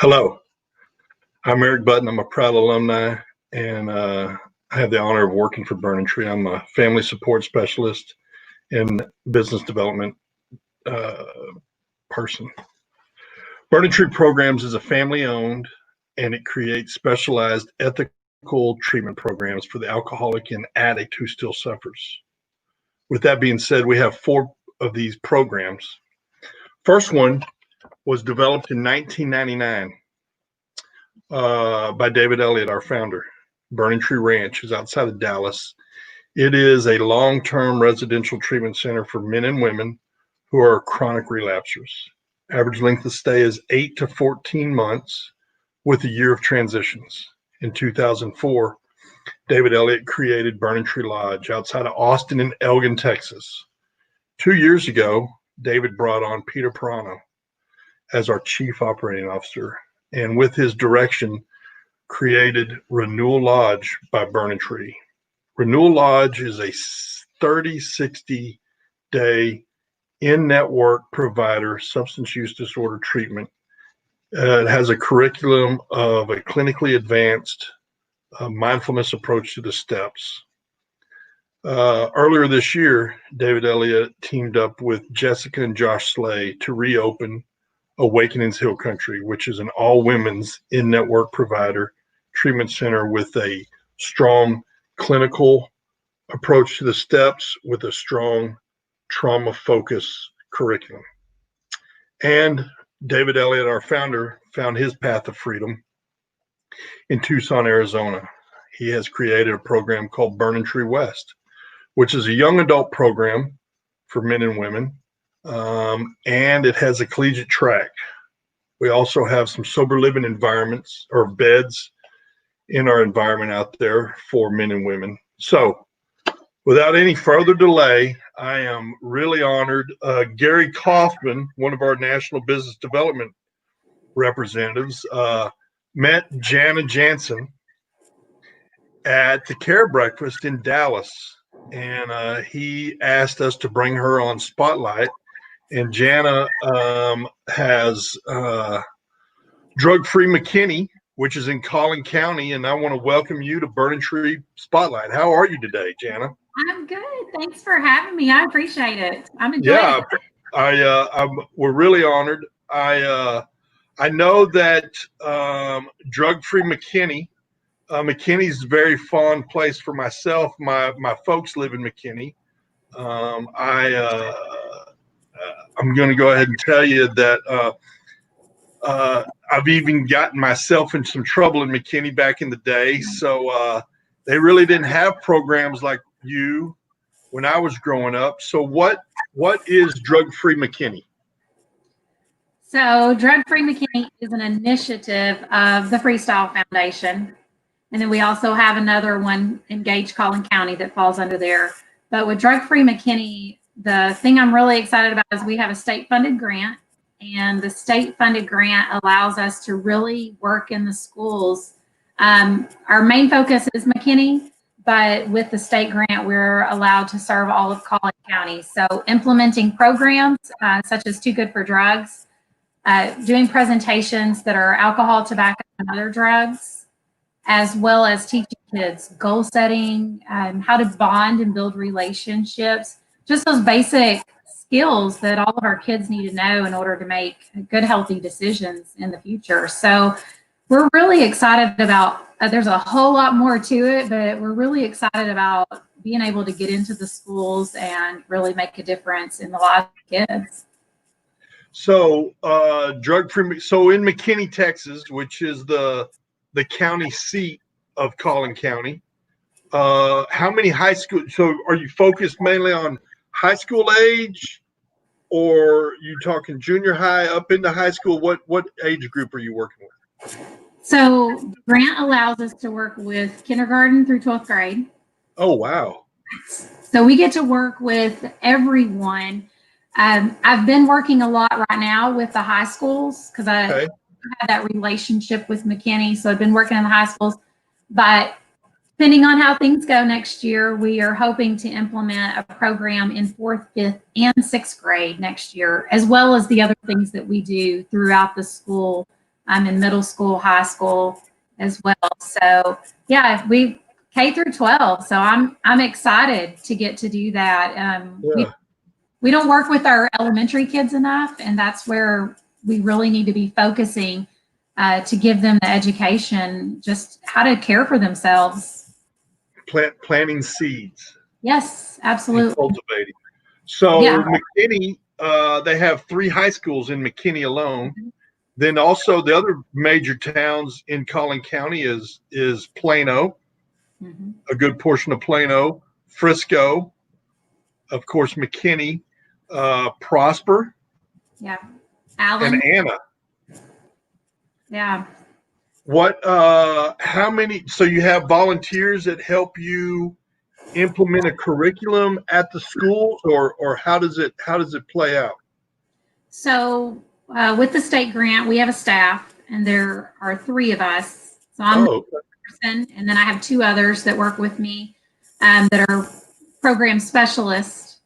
Hello, I'm Eric Button. I'm a proud alumni, and I have the honor of working for Burning Tree. I'm a family support specialist and business development person. Burning Tree Programs is a family-owned, and it creates specialized ethical treatment programs for the alcoholic and addict who still suffers. With that being said, we have 4 of these programs. First one was developed in 1999 by David Elliott, our founder. Burning Tree Ranch is outside of Dallas. It is a long-term residential treatment center for men and women who are chronic relapsers. Average length of stay is 8 to 14 months with a year of transitions. In 2004, David Elliott created Burning Tree Lodge outside of Austin and Elgin, Texas. 2 years ago, David brought on Peter Pirano as our chief operating officer, and with his direction, created Renewal Lodge by Burning Tree. Renewal Lodge is a 30-60-day in-network provider substance use disorder treatment. It has a curriculum of a clinically advanced mindfulness approach to the steps. Earlier this year, David Elliott teamed up with Jessica and Josh Slay to reopen Awakenings Hill Country, which is an all-women's in-network provider treatment center with a strong clinical approach to the steps with a strong trauma-focused curriculum. And David Elliott, our founder, found his path of freedom in Tucson, Arizona. He has created a program called Burning Tree West, which is a young adult program for men and women, and it has a collegiate track. We also have some sober living environments or beds in our environment out there for men and women. So without any further delay, I am really honored. Gary Kaufman, one of our national business development representatives, met Jana Jansson at the Care Breakfast in Dallas, and he asked us to bring her on Spotlight. And Jana has Drug-Free McKinney, which is in Collin County, and I want to welcome you to Burning Tree Spotlight. How are you today, Jana? I'm good. Thanks for having me. I appreciate it. I'm enjoying it. We're really honored. I know that Drug-Free McKinney. McKinney's a very fond place for myself. My folks live in McKinney. I'm going to go ahead and tell you that I've even gotten myself in some trouble in McKinney back in the day. So they really didn't have programs like you when I was growing up. So what is Drug-Free McKinney? So Drug-Free McKinney is an initiative of the Freestyle Foundation. And then we also have another one, Engage Collin County, that falls under there. But with Drug-Free McKinney, the thing I'm really excited about is we have a state-funded grant. And the state-funded grant allows us to really work in the schools. Our main focus is McKinney, but with the state grant, we're allowed to serve all of Collin County. So implementing programs such as Too Good for Drugs, doing presentations that are alcohol, tobacco, and other drugs, as well as teaching kids goal setting, how to bond and build relationships, just those basic skills that all of our kids need to know in order to make good, healthy decisions in the future. So we're really excited about, there's a whole lot more to it, but we're really excited about being able to get into the schools and really make a difference in the lives of kids. So Drug-Free, so in McKinney, Texas, which is the county seat of Collin County, how many high school, so are you focused mainly on high school age, or you talking junior high up into high school? What age group are you working with? So the grant allows us to work with kindergarten through 12th grade. Oh, wow. So we get to work with everyone. I've been working a lot right now with the high schools because I have that relationship with McKinney. So I've been working in the high schools, but depending on how things go next year, we are hoping to implement a program in 4th, 5th, and 6th grade next year, as well as the other things that we do throughout the school in middle school, high school as well. So yeah, we K through 12. So I'm excited to get to do that. Yeah. We don't work with our elementary kids enough, and that's where we really need to be focusing to give them the education, just how to care for themselves. Planting seeds. Yes, absolutely. And cultivating. So Yeah. McKinney, they have 3 high schools in McKinney alone. Then also the other major towns in Collin County is Plano, a good portion of Plano, Frisco, of course McKinney, Prosper, Yeah. Allen. and Anna. Yeah. What? How many? So you have volunteers that help you implement a curriculum at the schools, or how does it play out? So with the state grant, we have a staff, and there are 3 of us. So I'm the person, and then I have 2 others that work with me that are program specialists.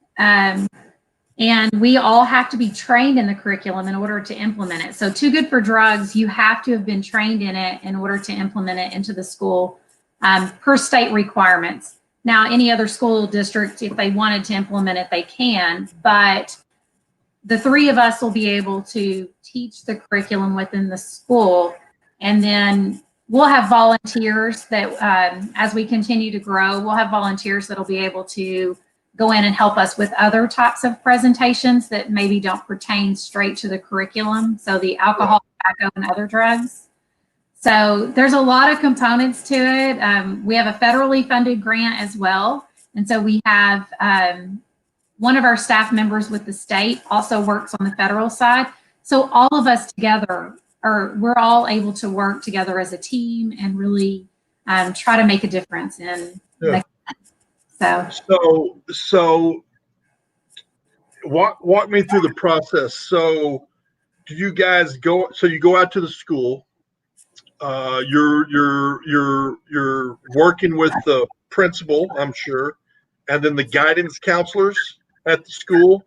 And we all have to be trained in the curriculum in order to implement it. So Too Good for Drugs, you have to have been trained in it in order to implement it into the school per state requirements. Now, any other school district, if they wanted to implement it, they can, but the 3 of us will be able to teach the curriculum within the school. And then we'll have volunteers that as we continue to grow, we'll have volunteers that'll be able to go in and help us with other types of presentations that maybe don't pertain straight to the curriculum. So the alcohol, tobacco, and other drugs. So there's a lot of components to it. We have a federally funded grant as well. And so we have one of our staff members with the state also works on the federal side. So all of us together we're all able to work together as a team and really try to make a difference in So walk me through the process. So do you guys go? So you go out to the school. You're working with the principal, I'm sure, and then the guidance counselors at the school.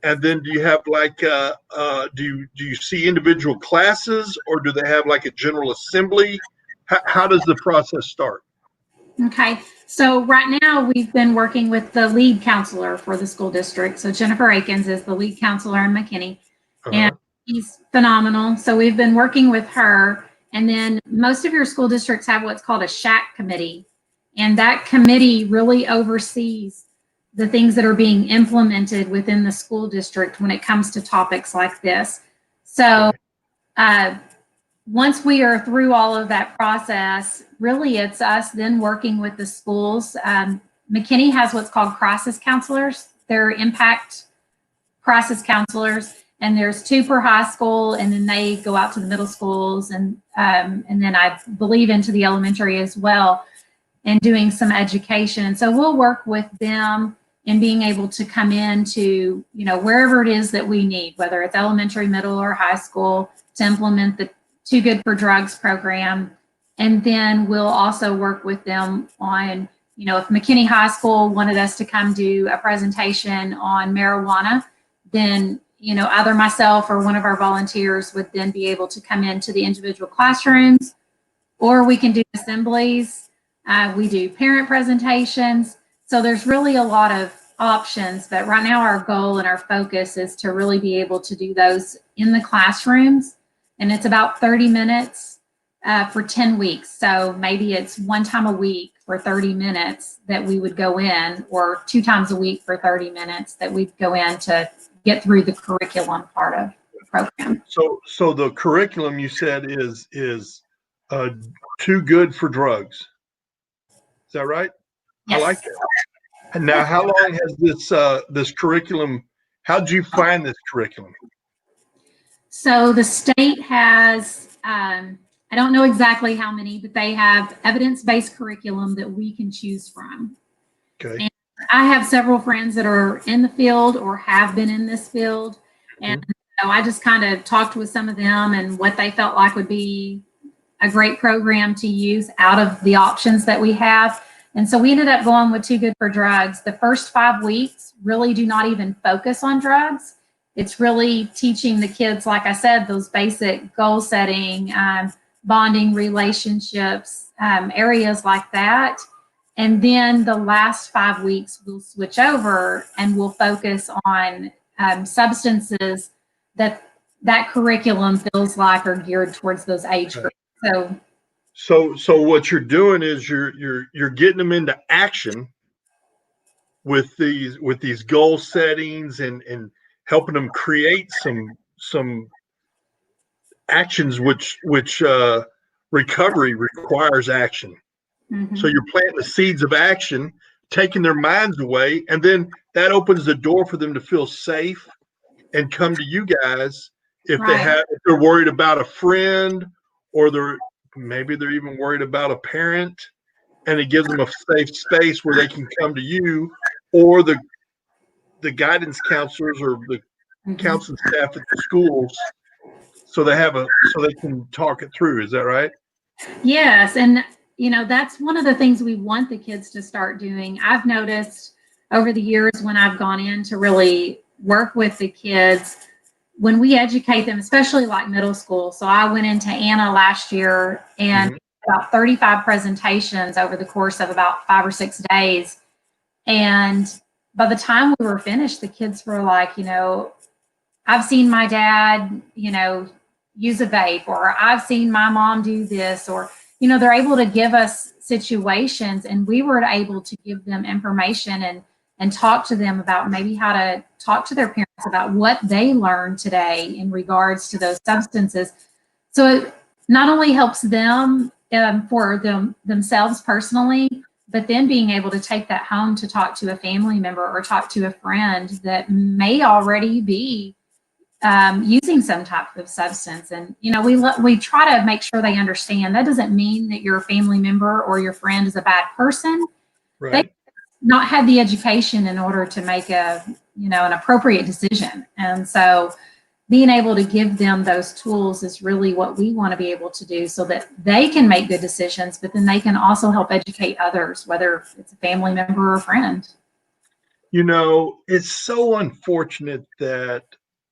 And then do you have like do you see individual classes, or do they have like a general assembly? How does the process start? Okay, so right now we've been working with the lead counselor for the school district. So Jennifer Akins is the lead counselor in McKinney, and he's phenomenal. So we've been working with her, and then most of your school districts have what's called a SHAC committee, and that committee really oversees the things that are being implemented within the school district when it comes to topics like this. So once we are through all of that process, really it's us then working with the schools. McKinney has what's called crisis counselors. They're impact crisis counselors, and there's 2 per high school, and then they go out to the middle schools and then I believe into the elementary as well, and doing some education. And so we'll work with them in being able to come into, wherever it is that we need, whether it's elementary, middle, or high school, to implement the Too Good for Drugs program. And then we'll also work with them on, if McKinney High School wanted us to come do a presentation on marijuana, then, either myself or one of our volunteers would then be able to come into the individual classrooms, or we can do assemblies. We do parent presentations. So there's really a lot of options, but right now our goal and our focus is to really be able to do those in the classrooms. And it's about 30 minutes for 10 weeks. So maybe it's 1 time a week for 30 minutes that we would go in, or 2 times a week for 30 minutes that we'd go in to get through the curriculum part of the program. So the curriculum you said is Too Good for Drugs. Is that right? Yes. I like that. And now, how long has this curriculum? How did you find this curriculum? So the state has, I don't know exactly how many, but they have evidence-based curriculum that we can choose from. Okay. And I have several friends that are in the field or have been in this field. And so I just kind of talked with some of them and what they felt like would be a great program to use out of the options that we have. And so we ended up going with Too Good for Drugs. The first 5 weeks really do not even focus on drugs. It's really teaching the kids, like I said, those basic goal setting, bonding, relationships, areas like that. And then the last 5 weeks, we'll switch over and we'll focus on substances that curriculum feels like are geared towards those age groups. So what you're doing is you're getting them into action with these goal settings and helping them create some actions which recovery requires action. Mm-hmm. So you're planting the seeds of action, taking their minds away, and then that opens the door for them to feel safe and come to you guys if they're worried about a friend, or maybe they're even worried about a parent, and it gives them a safe space where they can come to you or the guidance counselors or the counseling staff at the schools, so they can talk it through. Is that right? Yes, and that's one of the things we want the kids to start doing. I've noticed over the years when I've gone in to really work with the kids, when we educate them, especially like middle school. So I went into Anna last year and about 35 presentations over the course of about 5 or 6 days. And by the time we were finished, the kids were like, I've seen my dad, use a vape, or I've seen my mom do this, or, they're able to give us situations, and we were able to give them information and talk to them about maybe how to talk to their parents about what they learned today in regards to those substances. So it not only helps them for themselves personally, but then being able to take that home to talk to a family member or talk to a friend that may already be using some type of substance. And, we try to make sure they understand that doesn't mean that your family member or your friend is a bad person. Right. They not had the education in order to make an appropriate decision. And so being able to give them those tools is really what we want to be able to do, so that they can make good decisions, but then they can also help educate others, whether it's a family member or a friend. It's so unfortunate that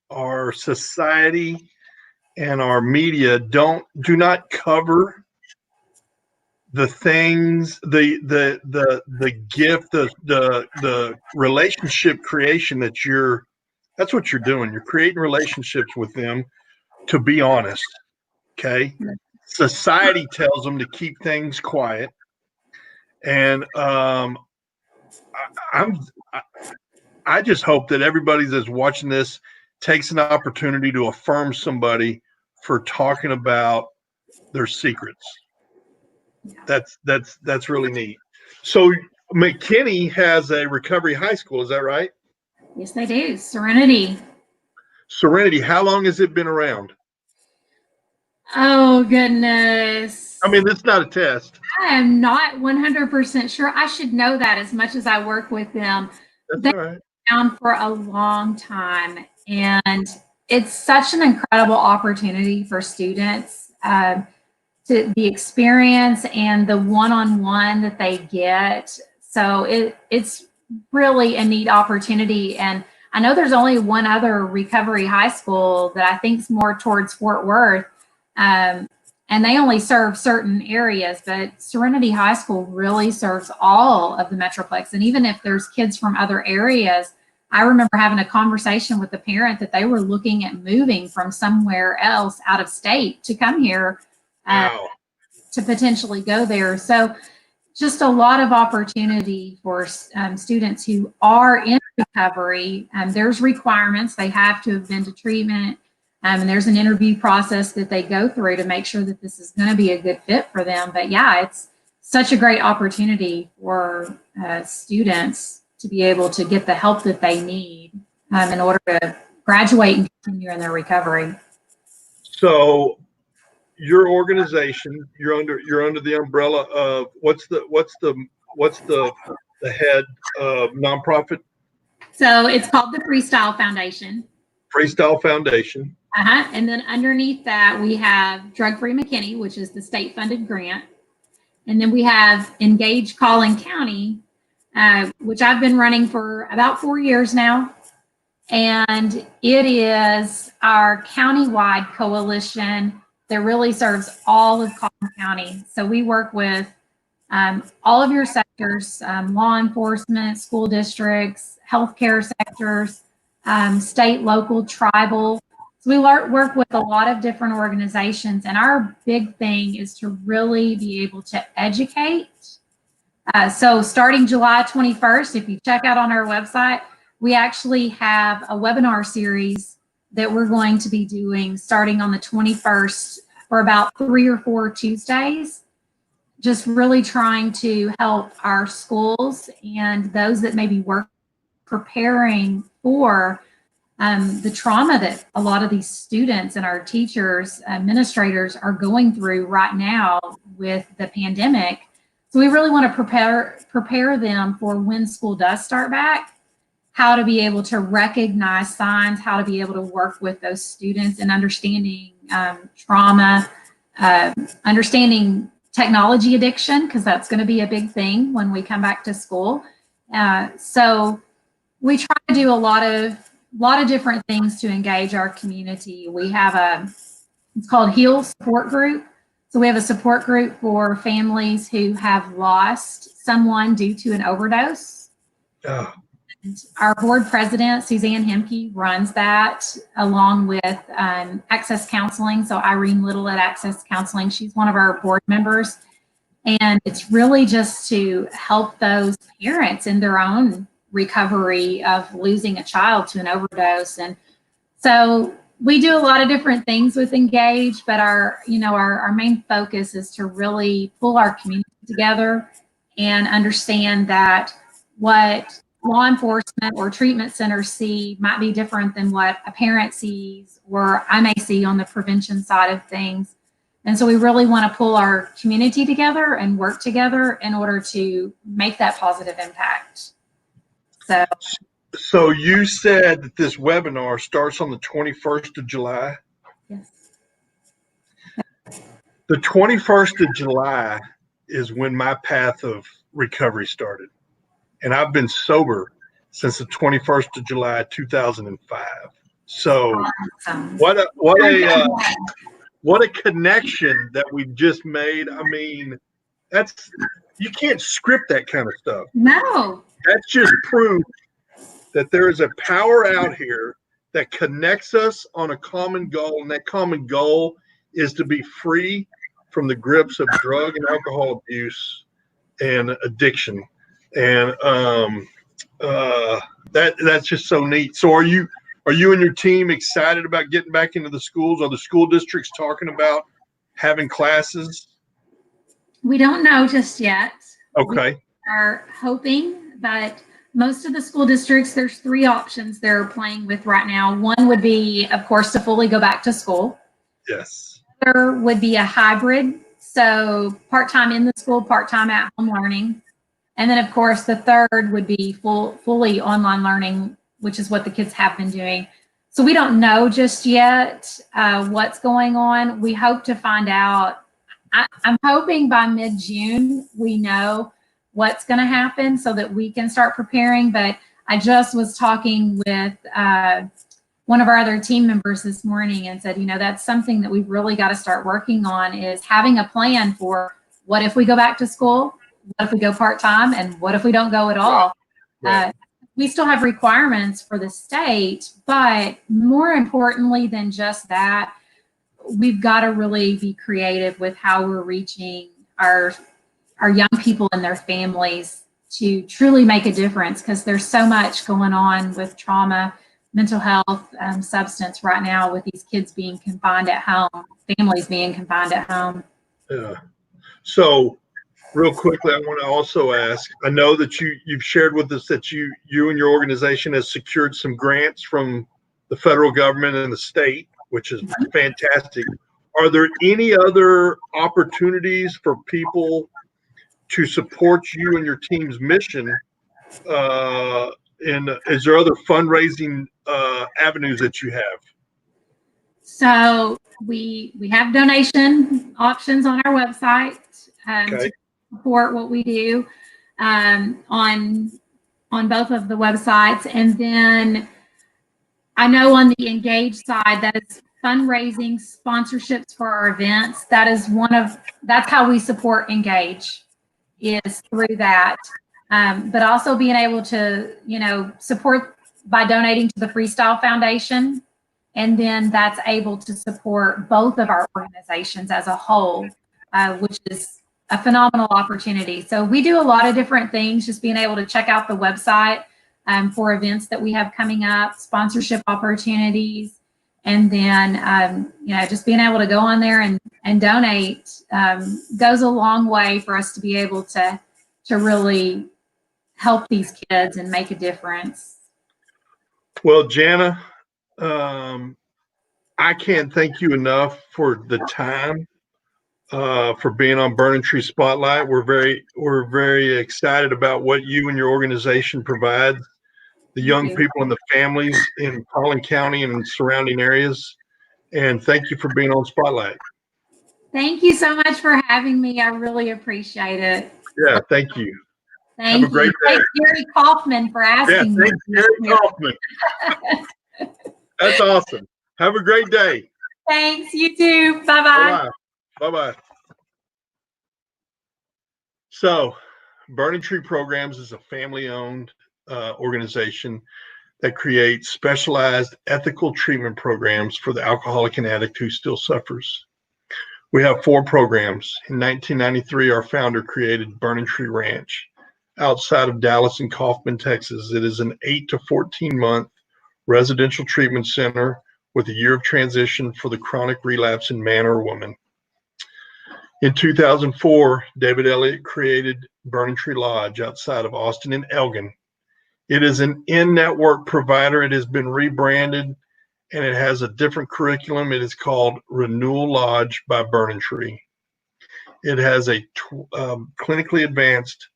our society and our media do not cover the things, the gift, the relationship creation that's what you're doing. You're creating relationships with them, to be honest. Okay. Society tells them to keep things quiet. And I just hope that everybody that's watching this takes an opportunity to affirm somebody for talking about their secrets. That's really neat. So McKinney has a recovery high school, is that right? Yes, they do. Serenity. How long has it been around? Oh, goodness. I mean, it's not a test. I am not 100% sure. I should know that, as much as I work with them. That's all right. Down for a long time, and it's such an incredible opportunity for students to the experience and the one-on-one that they get. So it's really a neat opportunity. And I know there's only one other recovery high school that I think is more towards Fort Worth, and they only serve certain areas, but Serenity High School really serves all of the Metroplex. And even if there's kids from other areas, I remember having a conversation with the parent that they were looking at moving from somewhere else out of state to come here to potentially go there. So just a lot of opportunity for students who are in recovery. There's requirements. They have to have been to treatment. And there's an interview process that they go through to make sure that this is going to be a good fit for them. But yeah, it's such a great opportunity for students to be able to get the help that they need in order to graduate and continue in their recovery. So your organization, you're under the umbrella of what's the head nonprofit? So it's called the Freestyle Foundation. Freestyle Foundation. And then underneath that, we have Drug Free McKinney, which is the state-funded grant. And then we have Engage Collin County, which I've been running for about 4 years now. And it is our countywide coalition that really serves all of Collin County. So we work with all of your sectors, law enforcement, school districts, healthcare sectors, state, local, tribal. So we work with a lot of different organizations, and our big thing is to really be able to educate. So starting July 21st, if you check out on our website, we actually have a webinar series that we're going to be doing starting on the 21st for about 3 or 4 Tuesdays, just really trying to help our schools and those that maybe work preparing for the trauma that a lot of these students and our teachers, administrators are going through right now with the pandemic. So we really want to prepare them for when school does start back, how to be able to recognize signs, how to be able to work with those students and understanding trauma, understanding technology addiction, because that's going to be a big thing when we come back to school. So we try to do a lot of different things to engage our community. We have it's called HEAL Support Group. So we have a support group for families who have lost someone due to an overdose. Oh. Our board president, Suzanne Hemke, runs that along with Access Counseling. So Irene Little at Access Counseling, she's one of our board members. And it's really just to help those parents in their own recovery of losing a child to an overdose. And so we do a lot of different things with Engage, but our main focus is to really pull our community together and understand that what law enforcement or treatment centers see might be different than what a parent sees or I may see on the prevention side of things. And so we really want to pull our community together and work together in order to make that positive impact. So you said that this webinar starts on the 21st of July? Yes. The 21st of July is when my path of recovery started. And I've been sober since the 21st of July, 2005. So Awesome. what a connection that we've just made. I mean, you can't script that kind of stuff. No. That's just proof that there is a power out here that connects us on a common goal. And that common goal is to be free from the grips of drug and alcohol abuse and addiction. And that's just so neat. So are you and your team excited about getting back into the schools? Are the school districts talking about having classes? We don't know just yet. Okay. We are hoping, but most of the school districts, there's 3 options they're playing with right now. One would be, of course, to fully go back to school. Yes. There would be a hybrid, so part-time in the school, part-time at home learning. And then, of course, the third would be fully online learning, which is what the kids have been doing. So we don't know just yet what's going on. We hope to find out. I'm hoping by mid-June we know what's going to happen so that we can start preparing. But I just was talking with one of our other team members this morning and said, that's something that we've really got to start working on, is having a plan for what if we go back to school, what if we go part-time, and what if we don't go at all. Right. We still have requirements for the state, but more importantly than just that, we've got to really be creative with how we're reaching our young people and their families to truly make a difference, because there's so much going on with trauma, mental health, substance right now with these kids being confined at home, families being confined at home. Yeah. So real quickly, I want to also ask, I know that you've shared with us that you and your organization has secured some grants from the federal government and the state, which is fantastic. Are there any other opportunities for people to support you and your team's mission? And is there other fundraising avenues that you have? So we have donation options on our website to support what we do on both of the websites. And then I know on the Engage side, that is fundraising, sponsorships for our events. That's how we support Engage, is through that. But also being able to, support by donating to the Freestyle Foundation. And then that's able to support both of our organizations as a whole, which is a phenomenal opportunity. So we do a lot of different things, just being able to check out the website for events that we have coming up, sponsorship opportunities, and then, just being able to go on there and donate goes a long way for us to be able to really help these kids and make a difference. Well, Jana, I can't thank you enough for the time, for being on Burning Tree Spotlight. We're very excited about what you and your organization provide the young people and the families in Collin County and surrounding areas. And thank you for being on Spotlight. Thank you so much for having me. I really appreciate it. Yeah, thank you. Thank Have a great day. Thanks, Gary Kaufman, for asking me. Thanks, Gary Kaufman. That's awesome. Have a great day. Thanks, you too. Bye-bye. Bye-bye. Bye-bye. So, Burning Tree Programs is a family-owned organization that creates specialized ethical treatment programs for the alcoholic and addict who still suffers. We have 4 programs. In 1993, our founder created Burning Tree Ranch outside of Dallas and Kaufman, Texas. It is an 8 to 14 month residential treatment center with a year of transition for the chronic relapse in man or woman. In 2004, David Elliott created Burning Tree Lodge outside of Austin and Elgin. It is an in-network provider. It has been rebranded and it has a different curriculum. It is called Renewal Lodge by Burning Tree. It has a clinically advanced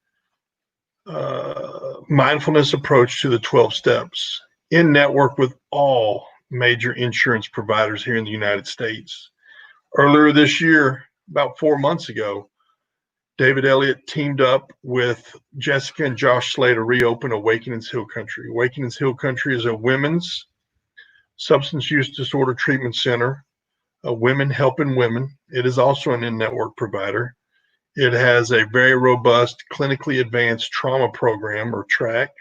mindfulness approach to the 12 steps, in network with all major insurance providers here in the United States. Earlier this year, about 4 months ago, David Elliott teamed up with Jessica and Josh Slay to reopen Awakening's Hill Country. Awakening's Hill Country is a women's substance use disorder treatment center, women helping women. It is also an in-network provider. It has a very robust clinically advanced trauma program or track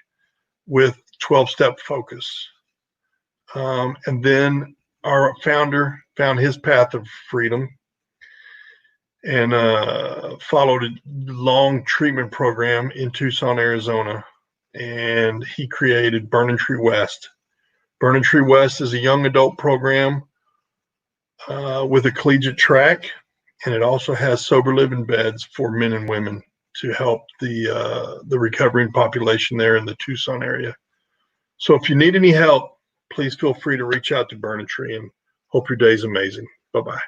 with 12-step focus. And then our founder found his path of freedom and followed a long treatment program in Tucson, Arizona. And he created Burning Tree West. Burning Tree West is a young adult program with a collegiate track, and it also has sober living beds for men and women to help the recovering population there in the Tucson area. So if you need any help, please feel free to reach out to Burning Tree, and hope your day is amazing. Bye-bye.